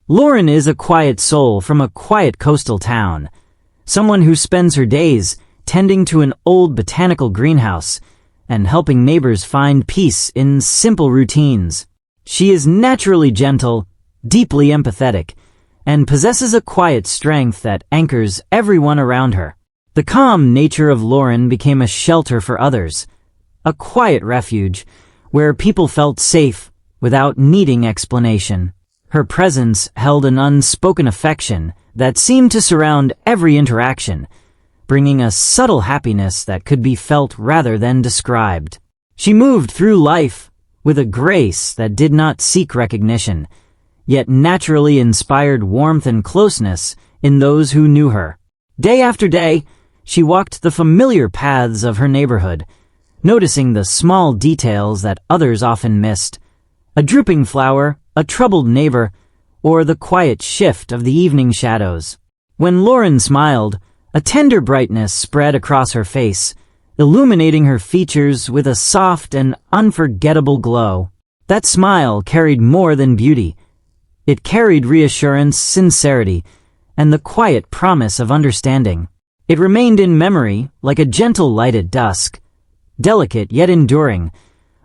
Lauren is a quiet soul from a quiet coastal town, someone who spends her days tending to an old botanical greenhouse and helping neighbors find peace in simple routines. She is naturally gentle, deeply empathetic, and possesses a quiet strength that anchors everyone around her. The calm nature of Lauren became a shelter for others, a quiet refuge where people felt safe without needing explanation. Her presence held an unspoken affection that seemed to surround every interaction, bringing a subtle happiness that could be felt rather than described. She moved through life with a grace that did not seek recognition, yet naturally inspired warmth and closeness in those who knew her. Day after day, she walked the familiar paths of her neighborhood, noticing the small details that others often missed. A drooping flower, a troubled neighbor, or the quiet shift of the evening shadows. When Lauren smiled, a tender brightness spread across her face, illuminating her features with a soft and unforgettable glow. That smile carried more than beauty. It carried reassurance, sincerity, and the quiet promise of understanding. It remained in memory like a gentle light at dusk, delicate yet enduring,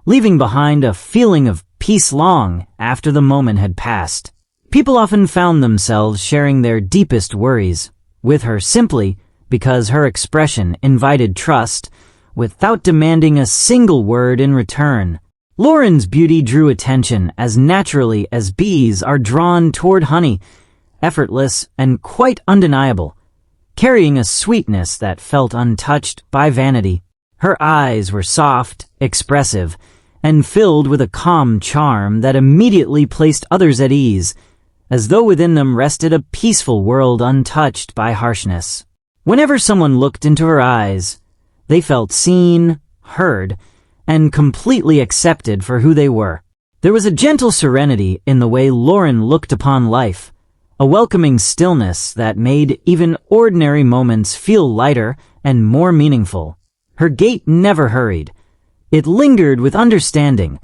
leaving behind a feeling of peace long after the moment had passed. People often found themselves sharing their deepest worries with her simply because her expression invited trust without demanding a single word in return. Lauren's beauty drew attention as naturally as bees are drawn toward honey, effortless and quite undeniable, carrying a sweetness that felt untouched by vanity. Her eyes were soft, expressive, and filled with a calm charm that immediately placed others at ease, as though within them rested a peaceful world untouched by harshness. Whenever someone looked into her eyes, they felt seen, heard, and completely accepted for who they were. There was a gentle serenity in the way Lauren looked upon life, a welcoming stillness that made even ordinary moments feel lighter and more meaningful. Her gait never hurried. It lingered with understanding,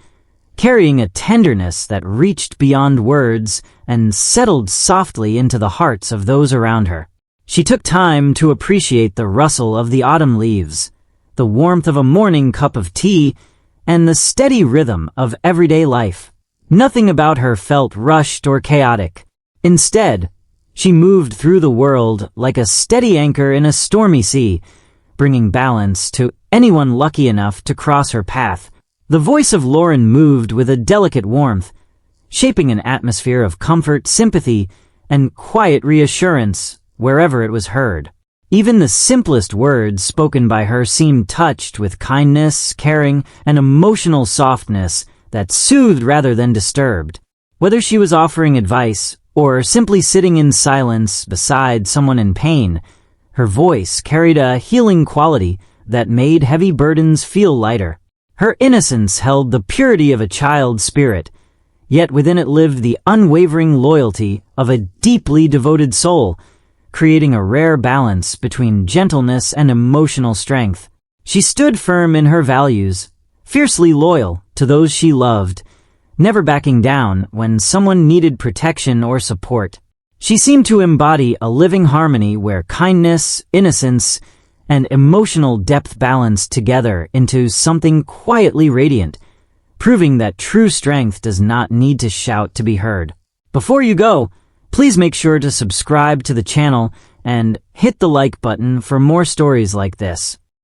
carrying a tenderness that reached beyond words and settled softly into the hearts of those around her. She took time to appreciate the rustle of the autumn leaves, the warmth of a morning cup of tea, and the steady rhythm of everyday life. Nothing about her felt rushed or chaotic. Instead, she moved through the world like a steady anchor in a stormy sea, bringing balance to anyone lucky enough to cross her path. The voice of Lauren moved with a delicate warmth, shaping an atmosphere of comfort, sympathy, and quiet reassurance wherever it was heard. Even the simplest words spoken by her seemed touched with kindness, caring, and emotional softness that soothed rather than disturbed. Whether she was offering advice or simply sitting in silence beside someone in pain, her voice carried a healing quality that made heavy burdens feel lighter. Her innocence held the purity of a child's spirit, yet within it lived the unwavering loyalty of a deeply devoted soul, creating a rare balance between gentleness and emotional strength. She stood firm in her values, fiercely loyal to those she loved, never backing down when someone needed protection or support. She seemed to embody a living harmony where kindness, innocence, and emotional depth balanced together into something quietly radiant, proving that true strength does not need to shout to be heard. Before you go, please make sure to subscribe to the channel and hit the like button for more stories like this.